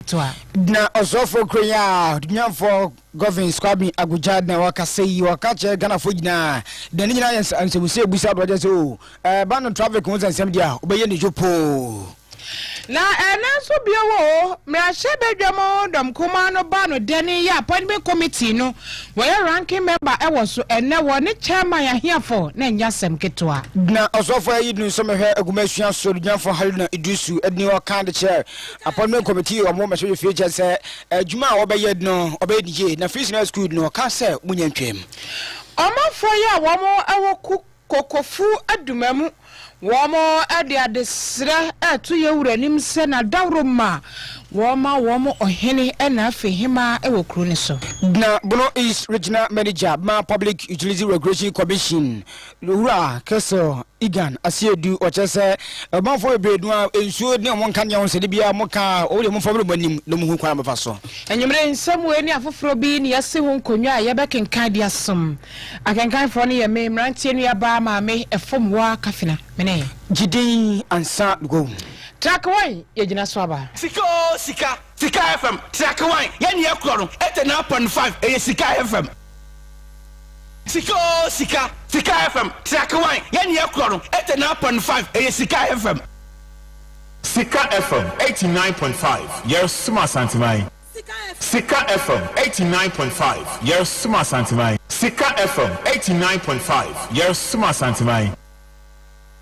ketwa na osofo kroya nyamfo government squabbing aguja na wakase yi wakache Ghana fo gina de ni nyina ansebuse ebusa do je so ba no traffic won sansem dia obeye ni jopo na enanso biewo mrahye bedwamo dom kuma no ba no deni ya appointment committee no where ranking member e wo so ene wo ne chairman ya hiafo na nyasem ketwa na osofo yi dun so mehwe agumasuan so nyamfo Haruna Idusu edni wa kind chair appointment committee o mo mehwe feature say adwuma a obeye no obeye die na free school no ka say munyantwem omafo ya wo mo ewo kokofu adumamu womo ade adesra eto yewuranim se na dawroma womo ohene na afehima ewokru ne so na Bono is regional manager ma public utility regulation commission ura keso igan asiedu ochese banfo ebredu a ensuo ne won kan ya won se bia mo ka o le mo fo manim no mu kwa mafa so enyimre nsemu eni afoforo bi ne yase ho nkonwa ya bekenkan dia som akenkan fo ne ye me mrantie nu ya ba ma me efom wa kafina mene jidin ansa go track 1 ye gina so aba Sikka FM track 1 ye ne yakoro 89.5 e Sikka FM Sikka FM track 1 ye ne yakoro 89.5 e Sikka FM Sikka FM 89.5 yes suma santimai Sikka FM 89.5 yes suma santimai Sikka FM 89.5 yes suma santimai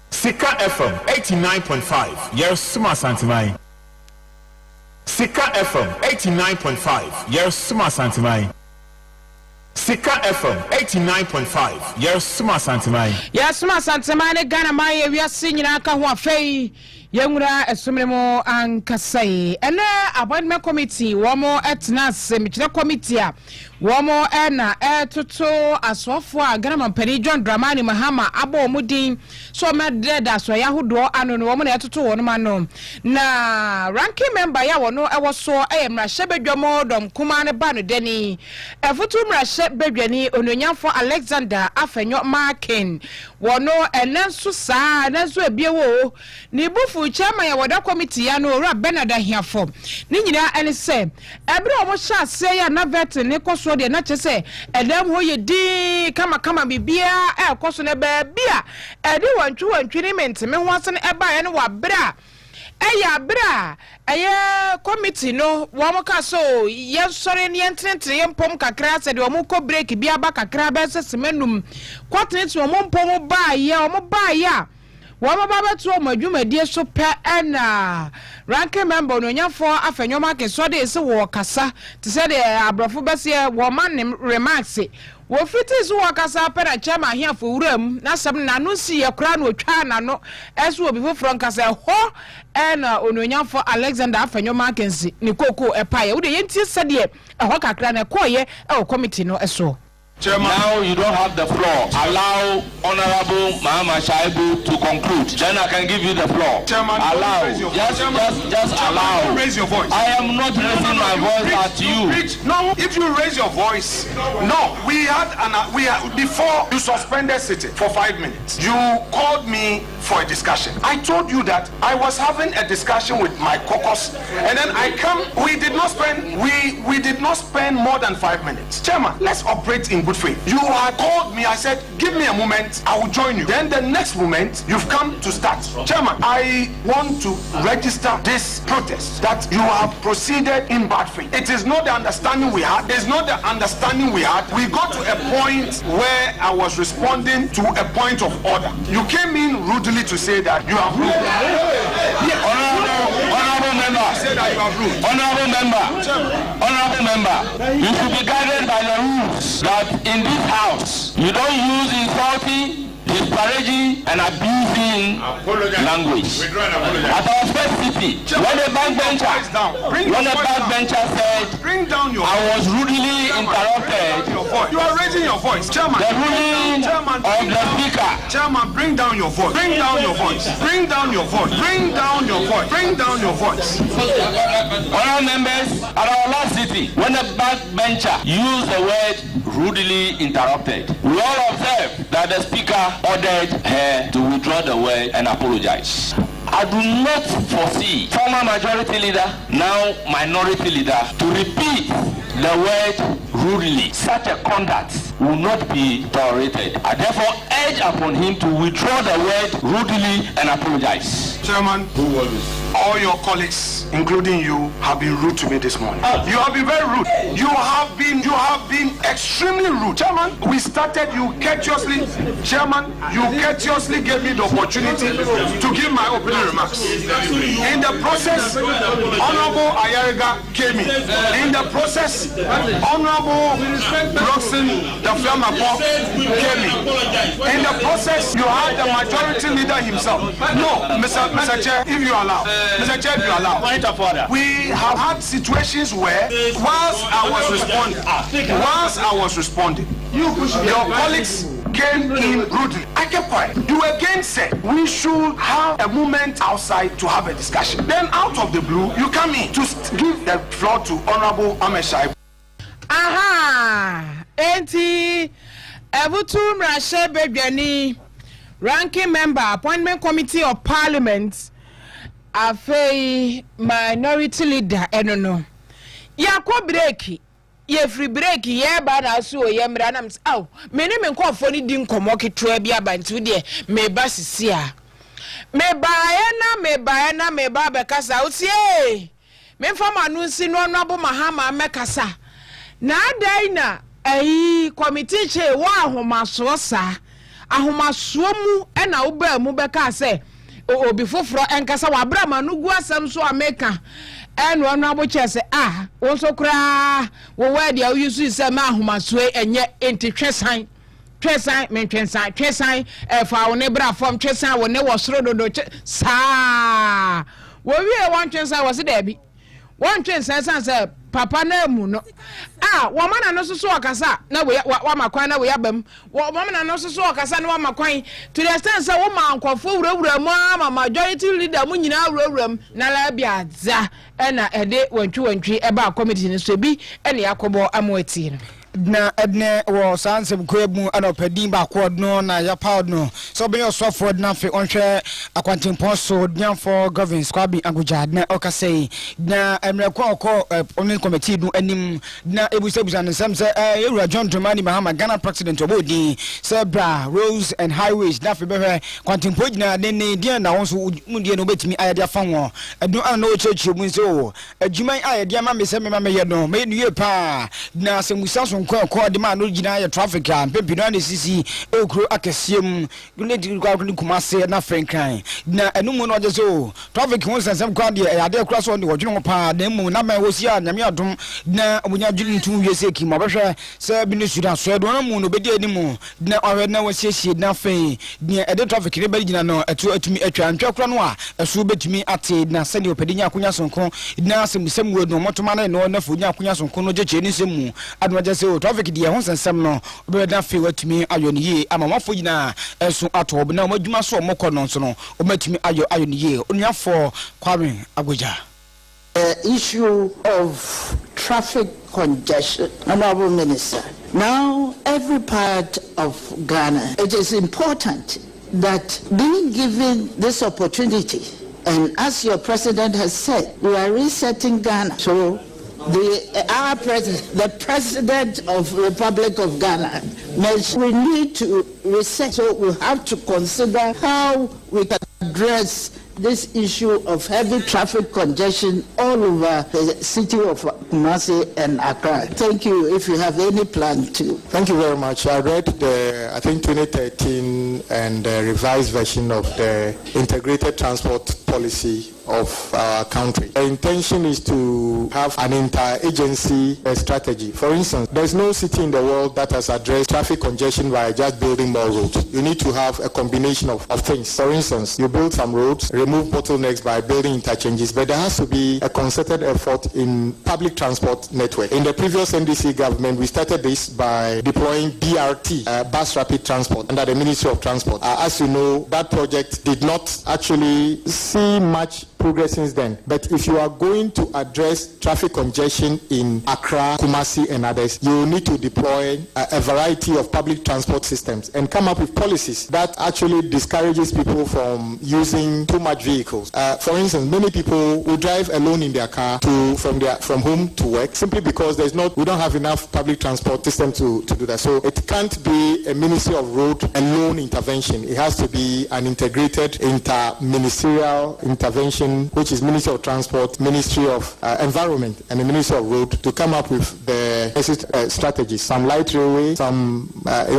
Sikka FM 89.5 yes suma santimai Sikka FM 89.5 yes suma santimai Sikka FM 89.5 yes suma santimai yes suma santimai ne Ghana man ye wiase nyina ka ho afei yenwura esomremo ankasai ene appointment committee womo etna semichire committee a womo na etoto asofo a Ghana mampani John Dramani Mahama abo omudin so mededa so yahodo ano no womo na etoto wono mano na ranking member ya wono ewo so mrahye bedwamo dom kuma ne ba no deni efutu mrahye bedwani ononyamfo Alexander Afenyo Markin wono enenso saa nenso ebiewo ni bufu chairman ya wada committee ya no ora Bernard Ahiafo ni nyina ene se ebre omo sha se ya na vet ne koso de na chese edem ho ye di kama bibia koso ne ba bia edi wantwi ni mentime ho ase ne eba ye ne wa bra eya bra eye committee no wo ka so ye sore ne ententre ye mpom kakra se de wo ko break bia ba kakra ba se semenum kwatene wo mpom ba ye ya wama baba tu o madwumadie so pe na ranking member no nyafo Afenyo Markin so de se wo kasa te se de abrofo bese wo manim remarks wo fiti so wo kasa pe na chema hiafo wuram na sem na no si ye kra no twa na no eso obi foforo nkasa ho na ononyafo Alexander Afenyo Markin si ni koko epaye wo de yentie se de ho kakra na koye committee no eso Chairman, now you don't have the floor. Allow Honorable Mahama Shaibu to conclude. Then I can give you the floor. Chairman, allow. Just allow. Don't raise your voice. I am not raising my voice at you. No, if you raise your voice, no. We had before you suspended sitting for 5 minutes. You called me for a discussion. I told you that I was having a discussion with my caucus, and then I come. We did not spend more than 5 minutes. Chairman, let's operate in good faith. You had called me, I said, give me a moment, I will join you. Then the next moment, you've come to start. Chairman, I want to register this protest that you have proceeded in bad faith. It is not the understanding we had. There's not the understanding we had. We got to a point where I was responding to a point of order. You came in rudely to say that you have ruled. Honorable member, you should be guided by the rules that in this house you don't use insulting, disparaging and abusing language. At our first city, when a backbencher said I was rudely interrupted, you are raising your voice. Chairman, the ruling of the speaker. Chairman, bring down your voice. Bring down your voice. Bring down your voice. Bring down your voice. Bring down your voice. Honourable members, at our last city, when a backbencher used the word rudely interrupted, we all observed that the speaker ordered her to withdraw the word and apologize. I do not foresee former majority leader, now minority leader, to repeat the word rudely. Such a conduct will not be tolerated. I therefore urge upon him to withdraw the word rudely and apologize. Chairman, all your colleagues, including you, have been rude to me this morning. You have been very rude. You have been extremely rude. Chairman, we started, you courteously gave me the opportunity to give my opening remarks. In the process, Honorable Ayariga came in. In the process, Honorable Roxon, the former boss, came in. In the process, you had the majority leader himself. No, Mr. Chair, if you allow. Mr. Chair, if you allow. We have had situations where, whilst I was responding, your colleagues came in rudely. I kept quiet. You again said we should have a moment outside to have a discussion. Then out of the blue, you come in to give the floor to Honorable Ameshai. Aha! Enti Evutum Rashe Bedwani, ranking member, appointment committee of parliament, Afei minority leader, enono. Yakwa breki. Ye free break ye ba na so ye mra na ms aw me ne me nkofo ni di nkomo ketwa bia bantu de me ba sisia me ba be kasa utie me fama no nsi no no abo mahama me kasa na dai na committee che wa ahomaso sa ahomaso mu e na wo ba mu be ka se obi foforo enkasa wa brama no gu asem so ameka and one abo chese wonso kra wo word ya yusu se ma ahomaso enye enti twesan fa woni bra fom twesan wo ne wo soro dodo sa wo wie won twesan wo se da bi won twesan san se papa na mu no wo mana no so okasa na wa makwan na wo yabam wo mana no so okasa na wa makwan to the extent say wo ma ankofo wurawura mu ama majority leader mu nyina wurawuram na la bia za na ede wantwi e ba committee ni so bi ene yakobo amwati no na edne wo sansem kwemu ana padin ba ko no na ya pa no so be your software na fe onhwe akwantempon so dian for governance kwabi aguja na okasei na emre ko onin committee du anim na ebusebusa ne sem se ewura John Dramani Mahama Ghana president obodi se bra roads and highways na fe be kwantempon gina ne dian na wonso mudie no betimi ayade afa won edu an no cheche mu se o adjuman ayade ama me se me ma me ye no me nue pa na semusa so ko de ma no gina ya traffic and pepino na sisi ekro akesiem unity kwa kumase na frenkan na enum no je so traffic won sensem kwa de ya de kura so de wodwene pa na mu na ma wosi a nyame adom na obunya dwene tu wiese ki mo behwe se bi ne sudan so do na mu no bedi animu na ohwe na wasiesie na fe ne ede traffic ne bali gina no atumi atwa ntwa kura no a eso betumi ate na se ne opedi nya akonya sonko na semusem wo no motoma na no na fonya akonya sonko no jeche ni semu adoma je se traffic dia ho sensem no obeda fe watumi ayo ne ye ama mafo nyina eso ato obna omadwuma so mokọ no so no omatumi ayo ne ye onuafo Kwame Agoja. Issue of traffic congestion, Honorable Minister. Now, every part of Ghana, it is important that being given this opportunity, and as your president has said, we are resetting Ghana. So the president of the Republic of Ghana, we need to reset. So we have to consider how we can address this issue of heavy traffic congestion all over the city of Kumasi and Accra. Thank you. If you have any plan to. Thank you very much. I read the, 2013 and the revised version of the integrated transport policy of our country. The intention is to have an inter-agency strategy. For instance, there's no city in the world that has addressed traffic congestion by just building more roads. You need to have a combination of things. For instance, you build some roads, remove bottlenecks by building interchanges, but there has to be a concerted effort in public transport network. In the previous NDC government, we started this by deploying BRT, bus rapid transport, under the Ministry of Transport. As you know, that project did not actually see much progress since then. But if you are going to address traffic congestion in Accra, Kumasi, and others, you need to deploy a variety of public transport systems and come up with policies that actually discourages people from using too much vehicles. For instance, many people will drive alone in their car from home to work simply because we don't have enough public transport system to do that. So it can't be a Ministry of Road alone intervention. It has to be an integrated inter-ministerial intervention, which is Ministry of Transport, Ministry of Environment, and the Ministry of Road to come up with the strategies. Some light railway, some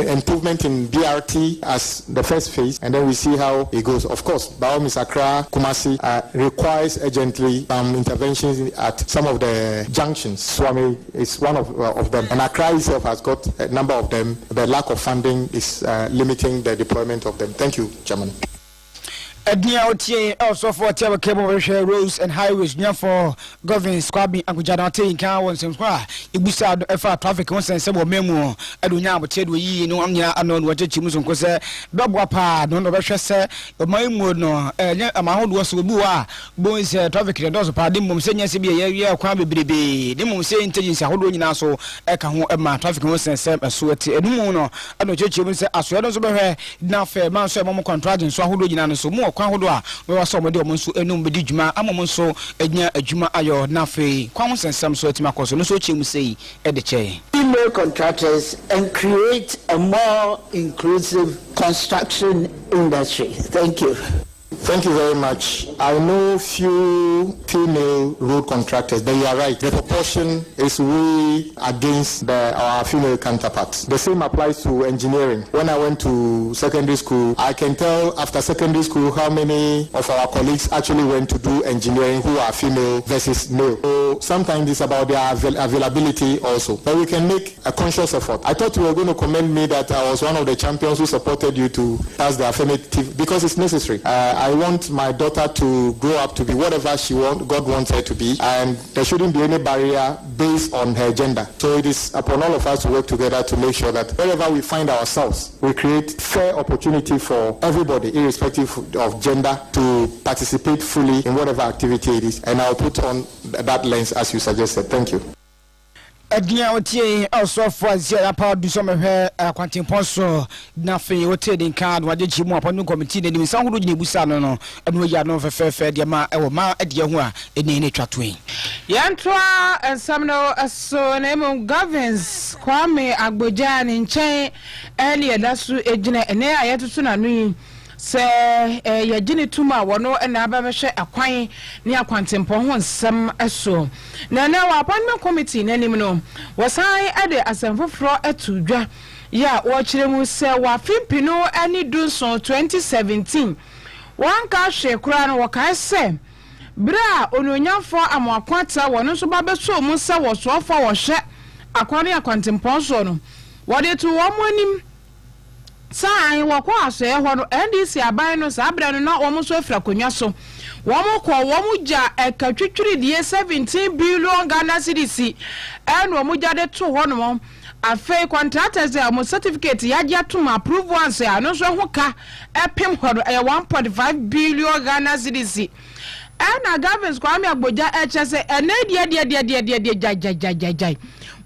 improvement in BRT as the first phase, and then we see how it goes. Of course, Baomis, Accra, Kumasi requires urgently interventions at some of the junctions. Swami is one of them, and Accra itself has got a number of them. The lack of funding is limiting the deployment of them. Thank you, Chairman. Also for Table Cable Roads and Highways, for Governor Squabbing and Gujanate in Cowan, Ibusa, FR traffic, once and several memo, Adunya, but said we no unknown what Chimus was there. Bob Wapa, no Russia said, but my mood no, my old was Bua, boys traffic, and those paradigm, saying yes, be a year, crabby baby, the moon saying intelligence, how do you now so my traffic was and said a sweat, and no, I know Chimus said, as well as over here, now fair, man, so more contracting, so how do you know so more. Kwahodoa we wa so mede omonso enum bedi djuma amomonso enya adjuma ayo na fe kwahon sensam so atima koso no so chemu sei e de che female contractors and create a more inclusive construction industry. Thank you. Thank you very much. I know few female road contractors, but you are right. The proportion is way against our female counterparts. The same applies to engineering. When I went to secondary school, I can tell after secondary school how many of our colleagues actually went to do engineering who are female versus male. So sometimes it's about their availability also. But we can make a conscious effort. I thought you were going to commend me that I was one of the champions who supported you to pass the affirmative because it's necessary. I want my daughter to grow up to be whatever God wants her to be, and there shouldn't be any barrier based on her gender. So it is upon all of us to work together to make sure that wherever we find ourselves, we create fair opportunity for everybody, irrespective of gender, to participate fully in whatever activity it is. And I'll put on that lens as you suggested. Thank you. Adia otie also for zia pa du so mehwe akwantin ponso na fe otie din card waje chimu aponu committee ne nimisa hudu ni busa no enu ya no fefe de ma ewo ma ade hu a eni ne twatoen yantoa ensamno aso na emu governs kwame agboja ni nchen earlier dasu ejina ene ayetutu na nu se ya gini tuma wono na abamehwe akwan ni akwantempo ho nsam eso na wa appointment committee na nim no wasan ade asamfofro atudwa ya wo kiremu se wa fimpino ani dunson 2017 wanka hwe kura no wakan se bra ononyamfo amakwata wono so babeso mu se wo sofo wo hwe akwan ni akwantempo so no wode to wo monim sai wakwa aso ho no NDC aban no sabra no na wo so afra konwa so wo ja ekatwitwiri die 17 billion Ghana cedis en wo ja de to ho no afei contractors a mo certificate ya ja to approve once ya no so ho ka epem ho no 1.5 billion Ghana cedis en government kwame agboja HSA ene die jai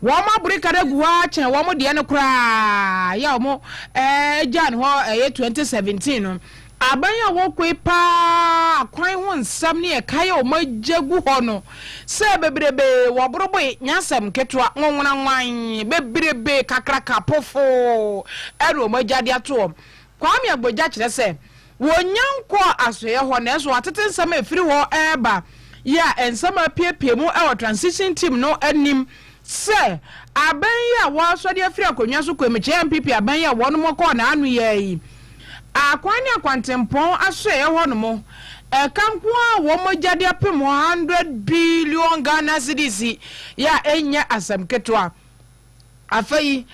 wama burikare guwa chen wamo de ne kura ya omo jan ho 2017 no abanya wo kwe pa kwan ho nsam ne kai o majagu ho no se bebrebe wo borobo nyasam ketwa nwonwona nwan bebrebe kakraka pofo ero majade ato kwame agboja kire se wonyanko asoye ho na so atete nsam afiri ho eba ya ensam apiepie mu e transition team no anim se abanya wa so de afiri akonwa so kwemche MPP abanya wono moko na anu ye akwani akwantempon aso ye wono mo kampo a wo mojade apem 100 billion Ghana cedis ya enya asamketwa afei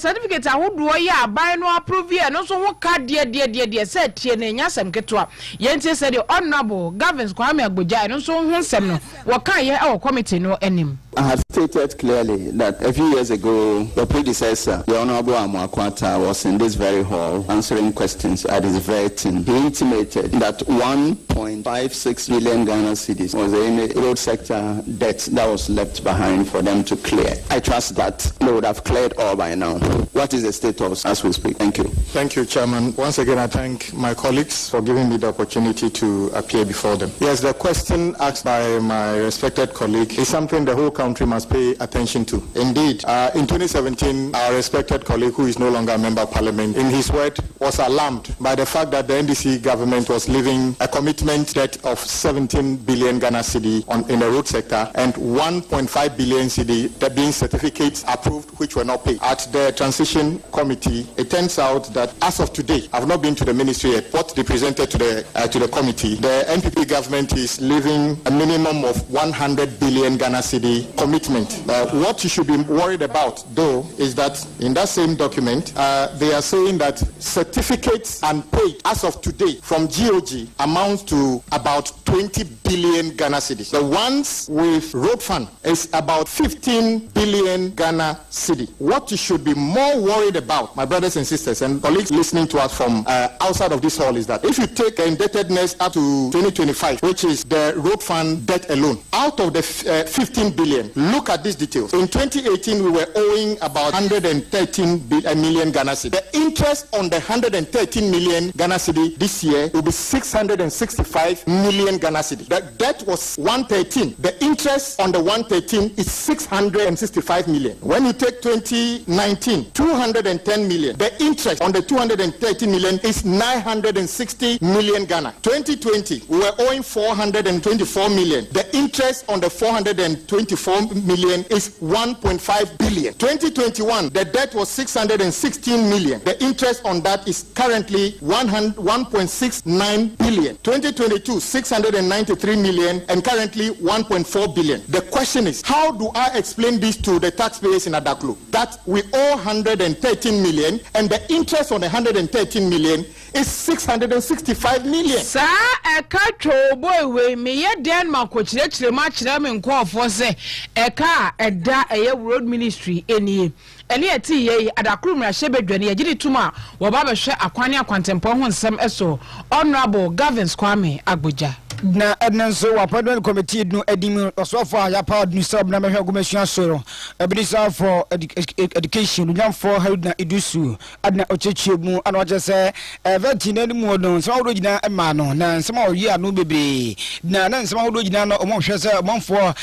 certificate ahodo ya aban no approve ye no so ho ka de se tie na enya asamketwa yentie se de honorable governors kwame agboja no so ho nsem no wo kan ye e committee no anim I had stated clearly that a few years ago, the predecessor, the Honorable Amakwata, was in this very hall answering questions at his very team. He intimated that 1.56 billion Ghana cedis was the road sector debt that was left behind for them to clear. I trust that they would have cleared all by now. What is the status as we speak? Thank you. Thank you, Chairman. Once again, I thank my colleagues for giving me the opportunity to appear before them. Yes, the question asked by my respected colleague is something the whole country must pay attention to. Indeed, in 2017, our respected colleague, who is no longer a member of parliament, in his word, was alarmed by the fact that the NDC government was leaving a commitment debt of 17 billion Ghana cedi in the road sector and 1.5 billion cedi that being certificates approved which were not paid. At the transition committee, it turns out that as of today, I've not been to the ministry yet, what they presented to the committee, the NPP government is leaving a minimum of 100 billion Ghana cedi commitment. What you should be worried about, though, is that in that same document, they are saying that certificates unpaid as of today from GOG amounts to about 20 billion Ghana cedis. The ones with road fund is about 15 billion Ghana cedi. What you should be more worried about, my brothers and sisters and colleagues listening to us from outside of this hall, is that if you take indebtedness up to 2025, which is the road fund debt alone, out of the 15 billion, look at these details. In 2018, we were owing about 113 million Ghana cedi. The interest on the 113 million Ghana cedi this year will be 665 million Ghana cedi. The debt was 113. The interest on the 113 is 665 million. When you take 2019, 210 million. The interest on the 213 million is 960 million Ghana. 2020, we were owing 424 million. The interest on the 424 million is 1.5 billion. 2021, the debt was 616 million. The interest on that is currently 1.69 billion. 2022, 693 million and currently 1.4 billion. The question is, how do I explain this to the taxpayers in Adaklu? That we owe 113 million and the interest on the 113 million is 665 million. Sa eka trobo we me ye den ma ko chire ma chire me nko ofo se eka eda eye road ministry enie ene eti ye Adaklu mra shebedwane ye gidi tuma wo ba be hwe akwane akwantempo ho nsem eso Honorable Gavin Kwame Agboja na ednanso wa parliament committee no edim osofo ya power nu sub na mehwe agomesua soro ebisa for education nyam for haruna idusu adna ochechie mu ana oje se event na ni mu odon so wo gina ema no na nsema oyi anu bebe na nsema wo gina no omo hwe se omonfo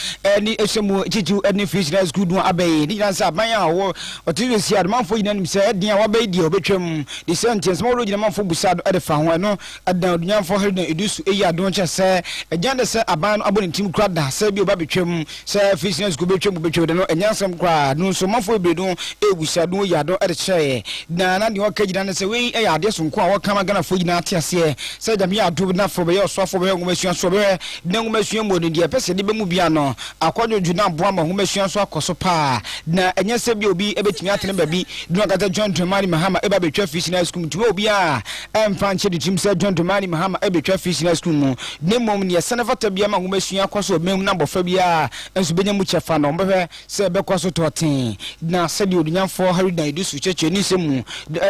ni ehemu chichu edni fish na school no abai ni gina sa ban ya wo otirisi admanfo gina nim se edin a wabai di obetwam the sentence nsema wo gina manfo busado edefa ho no adna nyam for haruna idusu eyi adon che se agenda se aban aboni team krada se bi oba betwam se business go betwam de no enyansam kra no so mafo ebredo ebusa do yado ede cheye na de okagina ne se we ade so nko a wokama gana fo gina ate ase se jam ya do na fo be yo so fo be ngomesua so be na ngomesua mo ne de pese de be mu bia no akwadwoju na boa ma ngomesua so akoso pa na enyase bi obi ebetimi atene ba bi do akata John Dramani Mahama eba betwa business school tu obi a emfanche de team se John Dramani Mahama ebetwa business school mu mom ne senefata bia ma ngomesua kwaso mem na bofa bia enso benya mu chefa no mbehwe se be kwaso toten na se de odunyanfo haruna idusu cheche ni semu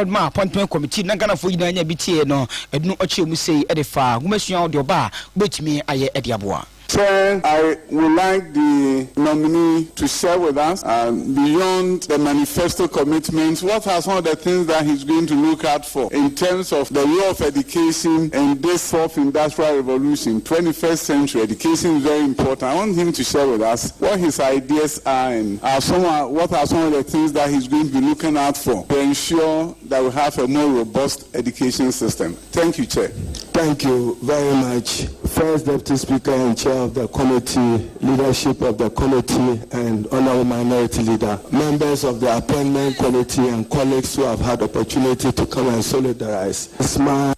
ma appointment committee na Ghana fo yina nya bitie no edunu oche mu sei edefa ngomesua ode oba betimi aye ede aboa. Chair, I would like the nominee to share with us, beyond the manifesto commitments, what are some of the things that he's going to look out for in terms of the role of education in this fourth industrial revolution, 21st century. Education is very important. I want him to share with us what his ideas are and what are some of the things that he's going to be looking out for to ensure that we have a more robust education system. Thank you, Chair. Thank you very much. First Deputy Speaker and Chair of the committee, leadership of the committee, and honorable minority leader, members of the appointment committee, and colleagues who have had opportunity to come and solidarize. It's my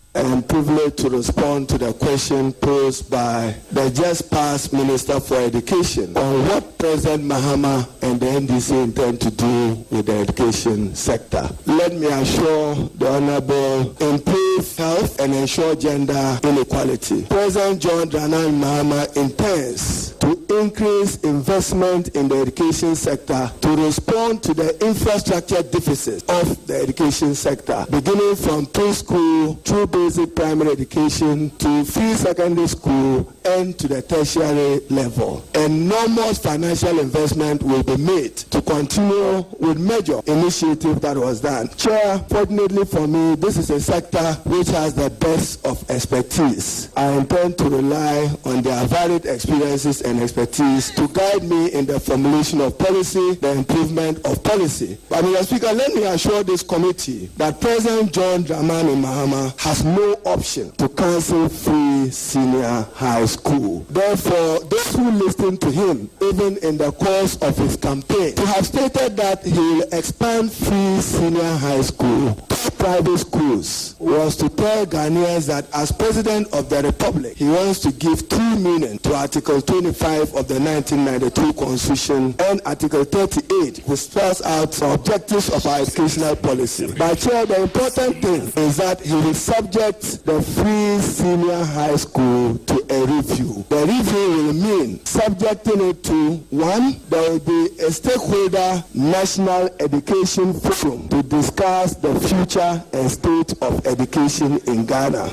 privilege to respond to the question posed by the just passed Minister for Education on what President Mahama and the NDC intend to do with the education sector. Let me assure the Honorable improve health and ensure gender inequality. President John Dramani Mahama intends to increase investment in the education sector to respond to the infrastructure deficits of the education sector, beginning from preschool through basic primary education to free secondary school and to the tertiary level. Enormous financial investment will be made to continue with major initiative that was done. Chair, fortunately for me, this is a sector which has the best of expertise. I intend to rely on their varied experiences and expertise to guide me in the formulation of policy, the improvement of policy. But Mr. Speaker, let me assure this committee that President John Dramani Mahama has no option to cancel free senior high school. Therefore, those who listen to him, even in the course of his campaign, to have stated that he will expand free senior high school to private schools was to tell Ghanaians that as President of the Republic, he wants to give true meaning to Article 25 of the 1992 Constitution and Article 38, which spells out the objectives of our educational policy. But Chair, the important thing is that he will subject the free senior high school to a review. The review will mean subjecting it to, one, there will be a stakeholder national education forum to discuss the future and state of education in Ghana.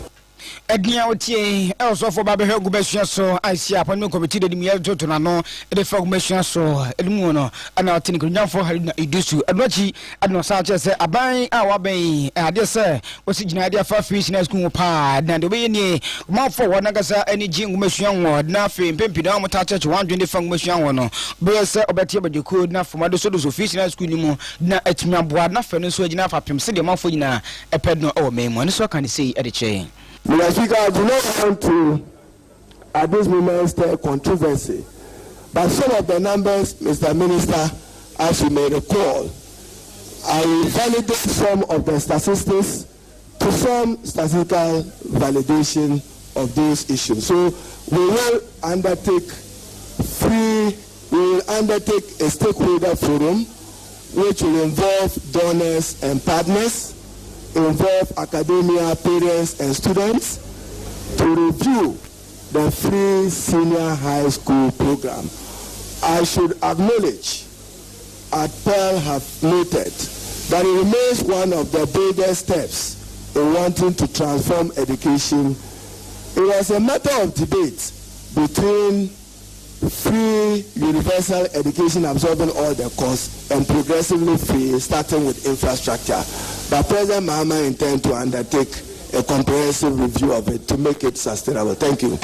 Edia otie also for babe hegu besua so IC appointment committee de mi to na no e for besua so edmu no ana otini kunyan for harina idusu anochi adno sa che se aban a waben ade se osi gina ade afa fish na school pa na de be ni ma for wona gasa ani ji ngumesua wo na fe pempi na mo ta church 120 fa ngumesua wo no be se obetie be de code na for mado so do fish na school ni mu na atumi aboa na fe no so gina fa pem se de ma fo gina epedno e wo memu ani so kan say e de che. Mr. Speaker, I do not want to, at this moment, stir controversy. But some of the numbers, Mr. Minister, as you may recall, I will validate some of the statistics to some statistical validation of those issues. So we will undertake a stakeholder forum which will involve donors and partners, involve academia, parents, and students to review the free senior high school program. I should acknowledge, as Pearl have noted, that it remains one of the biggest steps in wanting to transform education. It was a matter of debate between free universal education absorbing all the costs and progressively free starting with infrastructure. But President Mahama intends to undertake a comprehensive review of it to make it sustainable. Thank you.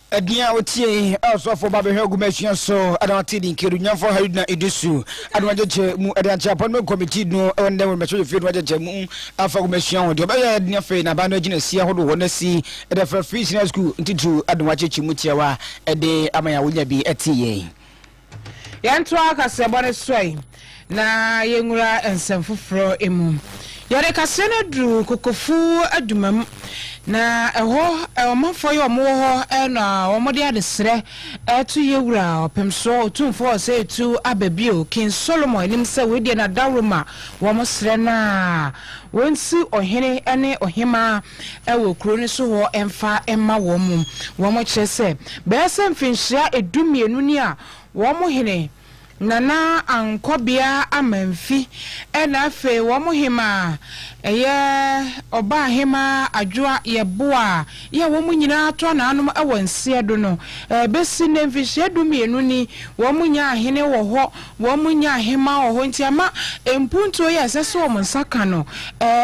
Edia otie also for babe hegu besua so adawati din kerunya for harina idusu adwaje mu adiacha appointment committee no onde we mecho fi adwaje mu afa gumesua de obeya dia fe na ba no gina sia hodo wona si e for free senior school ntitu adwaje chimutia ede amaya wonya bi etiye yanto akase bone soi na yengura ensemfofro emu yare kase na dru kokofu adumam na eho omafo yo mo ho na omode adesre etu yewura opemso otumfo se etu ababio kin Solomon enim se we de na dawroma wo mo sre na wonsi ohene ene ohema ewo kuro ni so ho emfa emma wo mo kyese be se mfinhia edumienu ni a wo mo hene nana ankobia amamfi ena afe wo mo hema eye oba hema adwoa yeboa ye wo mo nyina to na anom awansie do no besi ne mfihye dumienu ni wo mo nya ahene wo ho wo mo nya hema wo ho ntiama empunto ye sese wo nsaka no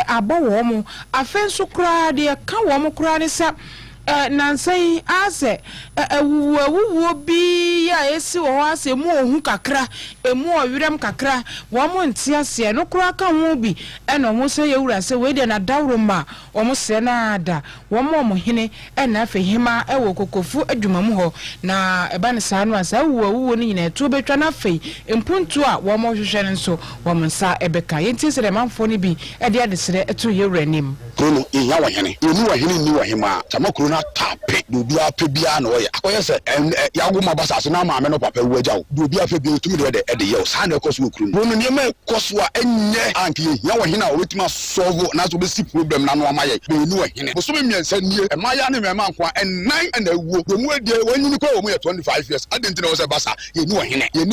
abo wo mo afenso kura de ka wo mo kura ne sa nansai ase ewuwo bi ya esi wo ase mu ohun kakra emu owiram kakra wo mo ntiase no kura ka ho bi eno mo se yewura se we de na dawroma wo mo se na ada wo mo hene na afa hima ewo kokofu adwumamu ho na eba ne sa no asa ewuwo ni nyina etu betwa na afa empuntu a wo mo hwehwe nso wo mo nsa ebeka yenti se de manfo ni bi e de adesere etu yewura nim kono iya wa hene ni wa hene ni wa hima tamakuru na tape do bia pe bia na oye akoye se ya go mabasa so na ma me no papa wu agya wo do bia pe bia otumi de ye sa na ekoso okuru no no niam ekoso a enye anke ya wo hina wetima solve na so be si problem na no amaye be ni wo hine so be miensa nie e ma ya ne me ma nko ennan na ewuo do mu adie wanyini ko wo mu 25 years adenti na wo se basa ye ni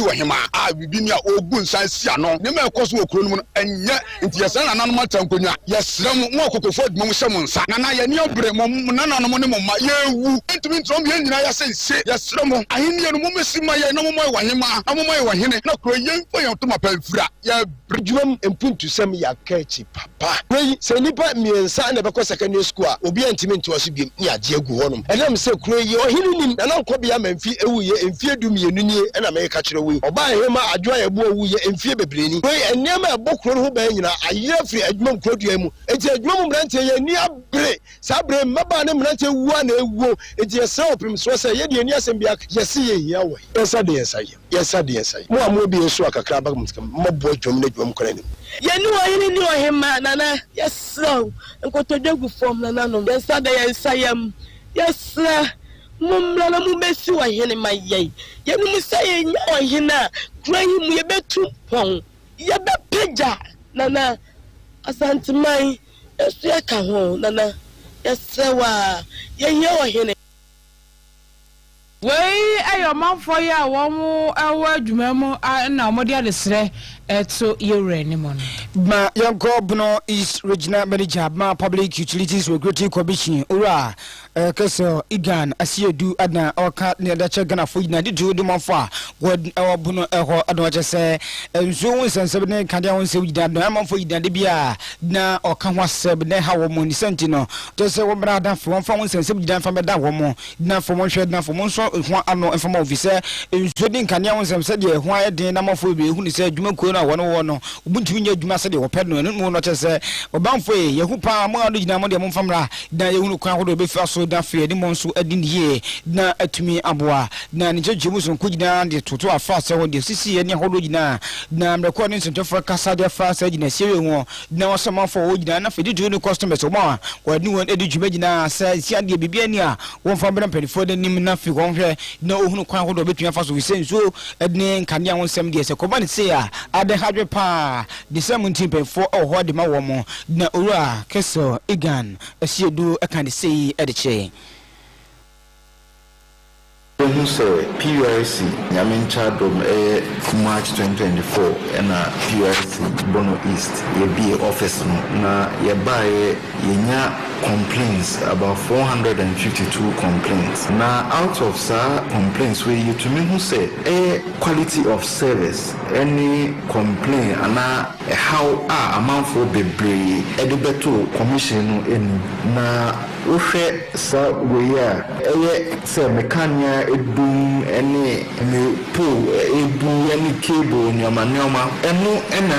wo hima a bibi ni a ogun san sia no ne ma ekoso okuru no enye nti yesa na nanom atankonwa yesrem mo okokofo adwuma mu hyem nsa na ye ni obre mo nana no mo ne mo ma ye wu ntumi ntrom ye nyina ya sense yesrem ahini no mo mesima ye no mo wa hima amomo ye wa hine na kro ye mfo ye to mapamfura ye bridwam empuntu sem ya kachi papa wey se nipa miensa na beko secondary school a obi antimi nto so biem ni age agu honum enam se kro ye ohini nim na nko bia mamfi ewu ye emfie dumienu nie na me ka kire wey oba hema adwa ye bo ewu ye emfie bebreni wey enema ebokro ho ba nyina aye afri adwuma mkrodua mu enti adwuma mbrante ye ni abre sabre maba ne mbrante wu na ewu enti ye se opim so se ye de ni asem bia ye se ye hia we yesa de yesa mo amu bi eso akakra ba mutika mo bo dwom na dwom kora ni ye ni wo yini ni wo hema nana yesro nkotodegu form nana no yesa de yesa yam yesra mumla na mumesi wa hene maye ye ni musaye nya wo hena kran mu ye betu pon ye be peja nana asantimai esu ya ka ho nana yeswa ye hia wo hene wey ayo manfo ya wo mu awa adwumamu na mo de adesre eto yewre ni mo ma yanko bno is regional manager ma public utilities regulatory commission ora Kase3 igan asiedu adna oka ne da che Ghana fo yina di do manfo a wo bno eho adwa che se nzo won sensebe ne kadia won se yida do manfo yida de bia na oka ho asebe ne ha wo mo ni senti no to se wo bra da fo won fa won sensebe yida fa be da wo mo na fo mo hwe na fo mo so ho ano informa officer nzo din kadia won sensebe de ho ayeden na manfo be hu ni se adwuma ko na wo no ubuntu nya adwuma se de wo pɛ no no che se obanfo ye hu pa mo ado gina mo de mo famra na ye hu no kwan ho do be fa so da fe de mo nso adi nie na atumi aboa na ne jejemu so nkugina de toto afa se ho de sisi ye ne ho do gina na mreko ne nso tofra kasa de fa se gina sewe ho na wasamafo ho gina na fe de no customers o ma wa ni won edi djuma gina se si ade bibia ni a won fa bere mpelifo de nim na fe ho hwe na ohunu kwan ho do betumi fa so wi se nso edne nkania won sem de se ko ba ne se a ade hadwe pa de 17 for ho de ma wo mo na ora Kase3 igan asiedu aka de sei ediche who say PURC Nyamincha Dom March 2024 and PURC Bono East ye be office na ye buy complaints about 452 complaints. Now out of complaints where you to me who say quality of service any complaint and how amount for the brave edibeto commission in na uhe sa weya say mekania edum any pull edu any cable nyama enu ena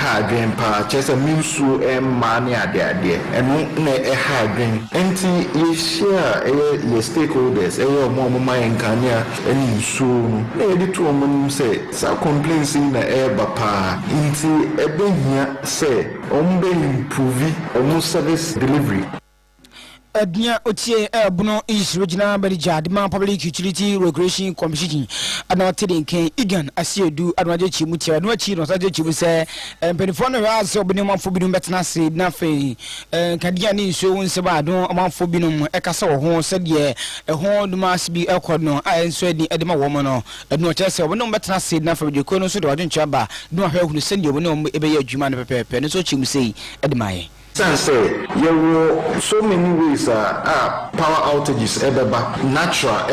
ha adwen pa chese minsu mani ade enu na ha adwen enti ye share your stakeholders omo nkania eni nsu na edi to omo say sa complaints na bapa enti ebehia say ombe improve omo service delivery Adnia Otie Buno is regional manager the public utility regulation commission adna tedin ken igan asiedu adwaje chimutia no achi no saje chimu se penifone ras obini manfo binu betna se na fe kadia ni nso won se ba do manfo binu ekasa wo ho se de ho duma sibi ekod no a enso adi edema wo mo no adno chese obino betna se na fe de ko no so de wadwen chaba no ahwe hunu se de obino ebe ya adwuma no pepepe no so chimu sei edemaye say there were so many ways power outages natural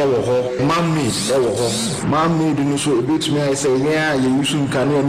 man-made no so bit me I say yeah you use can you